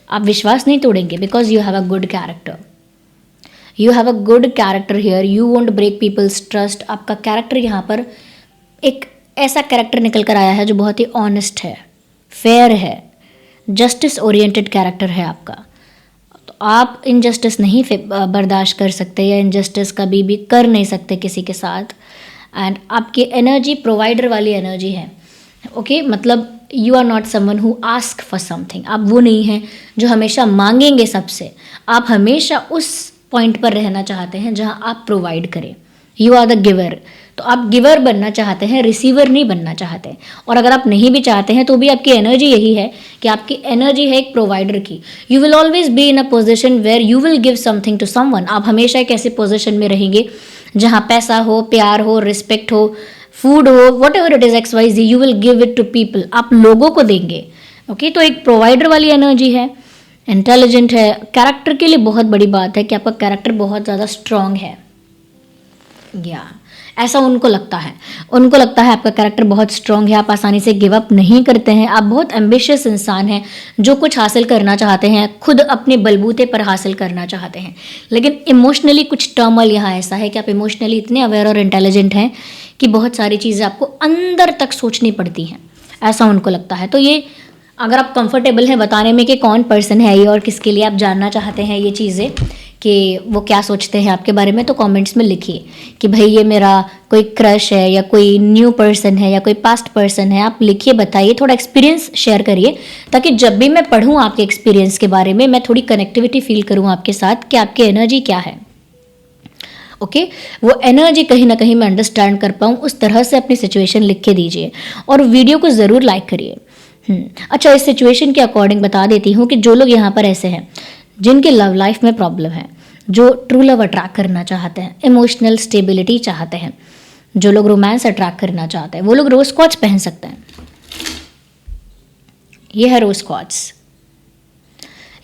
आप विश्वास नहीं तोड़ेंगे because you have a good character, you have a good character here, you won't break people's trust. आपका कैरेक्टर यहाँ पर एक ऐसा कैरेक्टर निकल कर आया है जो बहुत ही ऑनेस्ट है, फेयर है, जस्टिस ओरिएंटेड कैरेक्टर है आपका। तो आप इनजस्टिस नहीं बर्दाश्त कर सकते, या इनजस्टिस कभी भी कर नहीं सकते किसी के साथ। एंड आपकी एनर्जी प्रोवाइडर वाली एनर्जी है, ओके, मतलब you are not someone who ask for something. आप वो नहीं हैं जो हमेशा मांगेंगे सबसे, आप हमेशा उस पॉइंट पर रहना चाहते हैं जहां आप प्रोवाइड करें। यू आर द गिवर, तो आप गिवर बनना चाहते हैं, रिसीवर नहीं बनना चाहते। और अगर आप नहीं भी चाहते हैं तो भी आपकी एनर्जी यही है कि आपकी एनर्जी है एक प्रोवाइडर की। You will always be in a position where you will give something to someone. आप हमेशा एक ऐसे पोजिशन में रहेंगे जहाँ पैसा हो, प्यार हो, रिस्पेक्ट हो, फूड हो, whatever it is X Y Z, you will give it to people, आप लोगों को देंगे, ओके। तो एक प्रोवाइडर वाली एनर्जी है, इंटेलिजेंट है। कैरेक्टर के लिए बहुत बड़ी बात है कि आपका कैरेक्टर बहुत ज़्यादा स्ट्रांग है, या ऐसा उनको लगता है। उनको लगता है आपका कैरेक्टर बहुत स्ट्रांग है, आप आसानी से गिव अप नहीं करते हैं, आप बहुत एम्बिशियस इंसान हैं, जो कुछ हासिल करना चाहते हैं खुद अपने बलबूते पर हासिल करना चाहते हैं। लेकिन इमोशनली कुछ टर्मल यहाँ ऐसा है कि आप इमोशनली इतने अवेयर और इंटेलिजेंट हैं कि बहुत सारी चीज़ें आपको अंदर तक सोचनी पड़ती हैं, ऐसा उनको लगता है। तो ये अगर आप कंफर्टेबल हैं बताने में कि कौन पर्सन है ये और किसके लिए आप जानना चाहते हैं ये चीज़ें, कि वो क्या सोचते हैं आपके बारे में, तो कमेंट्स में लिखिए कि भाई ये मेरा कोई क्रश है, या कोई न्यू पर्सन है, या कोई पास्ट पर्सन है। आप लिखिए, बताइए, थोड़ा एक्सपीरियंस शेयर करिए, ताकि जब भी मैं पढ़ूँ आपके एक्सपीरियंस के बारे में, मैं थोड़ी कनेक्टिविटी फील करूँ आपके साथ कि आपकी एनर्जी क्या है, ओके। वो एनर्जी कहीं ना कहीं मैं अंडरस्टैंड कर पाऊँ, उस तरह से अपनी सिचुएशन लिख के दीजिए, और वीडियो को ज़रूर लाइक करिए। अच्छा, इस सिचुएशन के अकॉर्डिंग बता देती हूँ कि जो लोग यहाँ पर ऐसे हैं जिनके लव लाइफ में प्रॉब्लम है, जो ट्रू लव अट्रैक्ट करना चाहते हैं, इमोशनल स्टेबिलिटी चाहते हैं, जो लोग रोमांस अट्रैक्ट करना चाहते हैं, वो लोग रोज क्वार्ट्ज पहन सकते हैं। ये है रोज क्वार्ट्ज,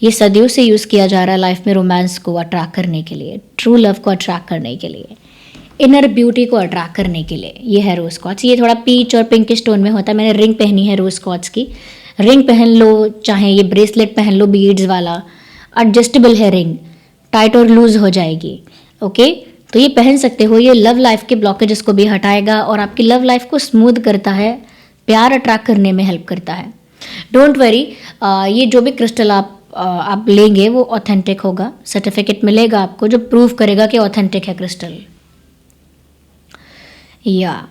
ये सदियों से यूज़ किया जा रहा है लाइफ में रोमांस को अट्रैक्ट करने के लिए, ट्रू लव को अट्रैक्ट करने के लिए, इनर ब्यूटी को अट्रैक्ट करने के लिए। ये है रोज क्वार्ट्ज, ये थोड़ा पीच और पिंक स्टोन में होता है। मैंने रिंग पहनी है रोज क्वार्ट्ज की, रिंग पहन लो, चाहे ये ब्रेसलेट पहन लो बीड्स वाला, एडजस्टेबल है रिंग, टाइट और लूज हो जाएगी, ओके। तो ये पहन सकते हो, ये लव लाइफ के ब्लॉकेजेस को भी हटाएगा और आपकी लव लाइफ को स्मूथ करता है, प्यार अट्रैक्ट करने में हेल्प करता है। डोंट वरी, ये जो भी क्रिस्टल आप लेंगे वो ऑथेंटिक होगा, सर्टिफिकेट मिलेगा आपको जो प्रूव करेगा कि ऑथेंटिक है क्रिस्टल, या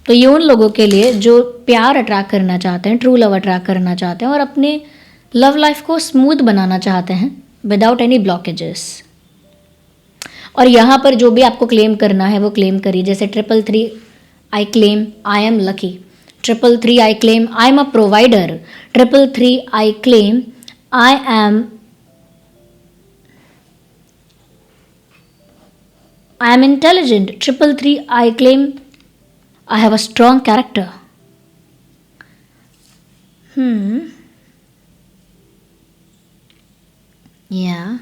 तो ये उन लोगों के लिए जो प्यार अट्रैक्ट करना चाहते हैं, ट्रू लव अट्रैक्ट करना चाहते हैं, और अपने लव लाइफ को स्मूथ बनाना चाहते हैं विदाउट एनी ब्लॉकेजेस। और यहाँ पर जो भी आपको क्लेम करना है वो क्लेम करिए, जैसे 333 I claim I am lucky, 333 I claim I am a provider, 333 I claim I am intelligent, 333 I claim I have a strong character. या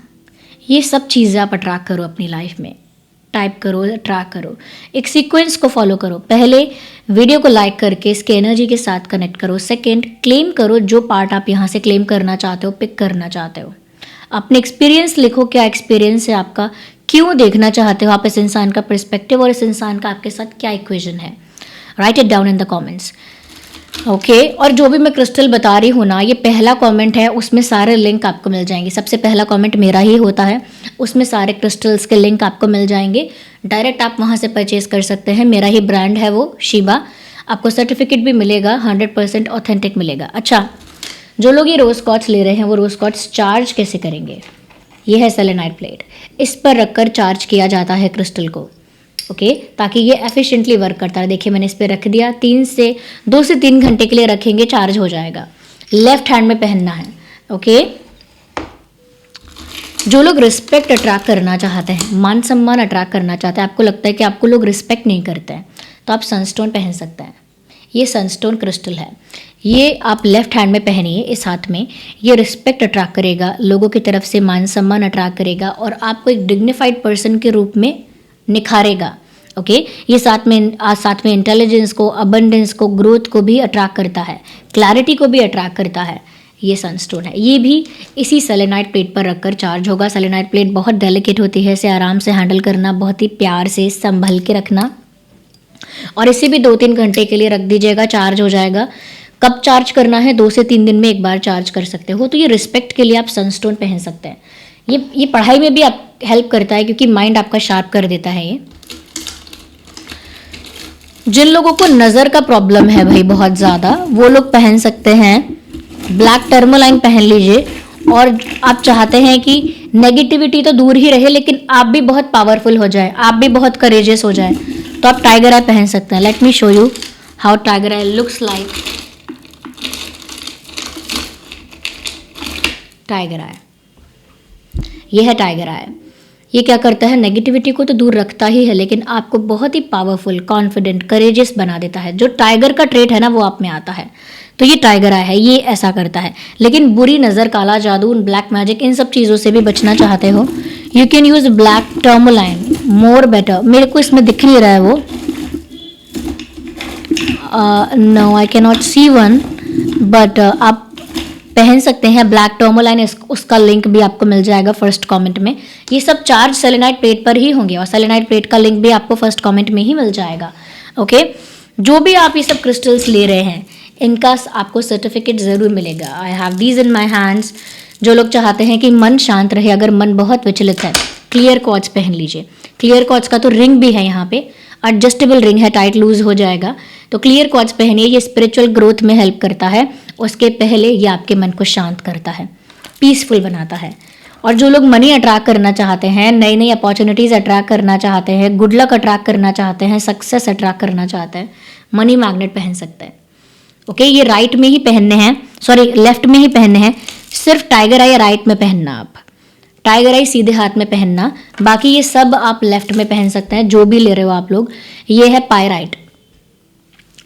ये सब चीज़ें आप अट्रैक्ट करो अपनी लाइफ में, टाइप करो, ट्रैक करो, एक सीक्वेंस को फॉलो करो। पहले वीडियो को लाइक करके इसके एनर्जी के साथ कनेक्ट करो। सेकंड, क्लेम करो जो पार्ट आप यहाँ से क्लेम करना चाहते हो, पिक करना चाहते हो। अपने एक्सपीरियंस लिखो, क्या एक्सपीरियंस है आपका, क्यों देखना चाहते हो आप इस इंसान का पर्सपेक्टिव और इस इंसान का आपके साथ क्या इक्वेशन है। Right it down in the comments. Okay और जो भी मैं क्रिस्टल बता रही हूँ ना, ये पहला कमेंट है, उसमें सारे लिंक आपको मिल जाएंगे। सबसे पहला कमेंट मेरा ही होता है, उसमें सारे क्रिस्टल्स के लिंक आपको मिल जाएंगे। डायरेक्ट आप वहाँ से परचेज कर सकते हैं। मेरा ही ब्रांड है वो शीबा। आपको सर्टिफिकेट भी मिलेगा, 100% ऑथेंटिक मिलेगा। अच्छा, जो लोग ये रोज़ क्वार्ट्ज ले रहे हैं वो रोज़ क्वार्ट्ज चार्ज कैसे करेंगे। ये है सेलेनाइट प्लेट, इस पर रखकर चार्ज किया जाता है क्रिस्टल को। ओके ताकि ये एफिशिएंटली वर्क करता है। देखिए मैंने इस पर रख दिया, 2 से 3 घंटे के लिए रखेंगे, चार्ज हो जाएगा। लेफ्ट हैंड में पहनना है। ओके जो लोग रिस्पेक्ट अट्रैक्ट करना चाहते हैं, मान सम्मान अट्रैक्ट करना चाहते हैं, आपको लगता है कि आपको लोग रिस्पेक्ट नहीं करते हैं, तो आप सनस्टोन पहन सकते हैं। ये सनस्टोन क्रिस्टल है, ये आप लेफ्ट हैंड में पहनिए इस हाथ में। ये रिस्पेक्ट अट्रैक्ट करेगा, लोगों की तरफ से मान सम्मान अट्रैक्ट करेगा और आपको एक डिग्निफाइड पर्सन के रूप में निखारेगा। ओके ये साथ में इंटेलिजेंस को, अबंडेंस को, ग्रोथ को भी अट्रैक्ट करता है, क्लैरिटी को भी अट्रैक्ट करता है। ये सनस्टोन है, ये भी इसी सेलेनाइट प्लेट पर रखकर चार्ज होगा। सेलेनाइट प्लेट बहुत डेलिकेट होती है, इसे आराम से हैंडल करना, बहुत ही प्यार से संभल के रखना और इसे भी 2-3 घंटे के लिए रख दीजिएगा, चार्ज हो जाएगा। कब चार्ज करना है, 2 से 3 दिन में एक बार चार्ज कर सकते हो। तो ये रिस्पेक्ट के लिए आप सनस्टोन पहन सकते हैं। ये पढ़ाई में भी आप हेल्प करता है क्योंकि माइंड आपका शार्प कर देता है। ये जिन लोगों को नज़र का प्रॉब्लम है भाई बहुत ज़्यादा, वो लोग पहन सकते हैं। ब्लैक टर्मोलाइन पहन लीजिए। और आप चाहते हैं कि नेगेटिविटी तो दूर ही रहे लेकिन आप भी बहुत पावरफुल हो जाए, आप भी बहुत करेजियस हो जाए, तो आप टाइगर आई पहन सकते हैं। Let me show you how tiger eye looks like. Tiger eye, ये है टाइगर आई। ये क्या करता है, नेगेटिविटी को तो दूर रखता ही है लेकिन आपको बहुत ही पावरफुल, कॉन्फिडेंट, करेजियस बना देता है। जो टाइगर का ट्रेट है ना वो आप में आता है, तो ये टाइगर आई है, ये ऐसा करता है। लेकिन बुरी नज़र, काला जादू, ब्लैक मैजिक, इन सब चीज़ों से भी बचना चाहते हो, you can use black tourmaline, more better. मेरे को इसमें दिख नहीं रहा है वो, no I can not see one, but आप पहन सकते हैं ब्लैक टर्मोलाइन। उसका लिंक भी आपको मिल जाएगा फर्स्ट कमेंट में। ये सब चार्ज सेलेनाइट प्लेट पर ही होंगे और सेलेनाइट प्लेट का लिंक भी आपको फर्स्ट कमेंट में ही मिल जाएगा। ओके जो भी आप ये सब क्रिस्टल्स ले रहे हैं इनका आपको सर्टिफिकेट ज़रूर मिलेगा। I have these in my hands. जो लोग चाहते हैं कि मन शांत रहे, अगर मन बहुत विचलित है, क्लियर क्वार्ट्ज पहन लीजिए। क्लियर क्वार्ट्ज का तो रिंग भी है यहाँ पे, एडजस्टेबल रिंग है, टाइट लूज हो जाएगा। तो क्लियर क्वार्ट्ज पहनिए, ये स्पिरिचुअल ग्रोथ में हेल्प करता है। उसके पहले ये आपके मन को शांत करता है, पीसफुल बनाता है। और जो लोग मनी अट्रैक्ट करना चाहते हैं, नई नई अपॉर्चुनिटीज़ अट्रैक्ट करना चाहते हैं, गुड लक अट्रैक्ट करना चाहते हैं, सक्सेस अट्रैक्ट करना चाहते हैं, मनी मैग्नेट पहन सकते हैं। ओके ये राइट में ही पहनने हैं, सॉरी लेफ्ट में ही पहनने हैं। सिर्फ टाइगर आई राइट में पहनना, आप टाइगर आई सीधे हाथ में पहनना, बाकी ये सब आप लेफ्ट में पहन सकते हैं जो भी ले रहे हो आप लोग। ये है पायराइट,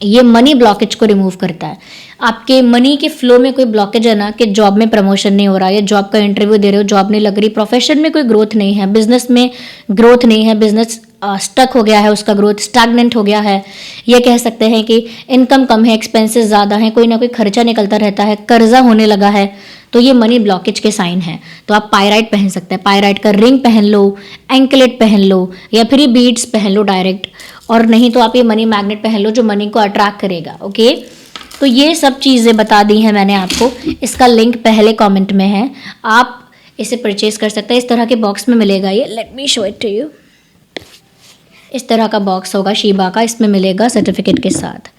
ये मनी ब्लॉकेज को रिमूव करता है। आपके मनी के फ्लो में कोई ब्लॉकेज है ना, कि जॉब में प्रमोशन नहीं हो रहा, या जॉब का इंटरव्यू दे रहे हो, जॉब नहीं लग रही, प्रोफेशन में कोई ग्रोथ नहीं है, बिजनेस में ग्रोथ नहीं है, बिजनेस स्टक हो गया है, उसका ग्रोथ स्टैग्नेंट हो गया है, ये कह सकते हैं कि इनकम कम है, एक्सपेंसेस ज़्यादा हैं, कोई ना कोई खर्चा निकलता रहता है, कर्जा होने लगा है, तो ये मनी ब्लॉकेज के साइन है। तो आप पायराइट पहन सकते हैं। पायराइट का रिंग पहन लो, एंकलेट पहन लो, या फिर ये बीड्स पहन लो डायरेक्ट, और नहीं तो आप ये मनी मैग्नेट पहन लो जो मनी को अट्रैक्ट करेगा। ओके तो ये सब चीज़ें बता दी हैं मैंने आपको। इसका लिंक पहले कमेंट में है, आप इसे परचेज कर सकते हैं। इस तरह के बॉक्स में मिलेगा ये, let me show it to you. इस तरह का बॉक्स होगा शीबा का, इसमें मिलेगा सर्टिफिकेट के साथ।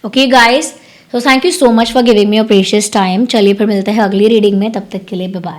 Okay guys, so thank you so much for giving me your precious time. चलिए फिर मिलते हैं अगली रीडिंग में, तब तक के लिए बाय बाय।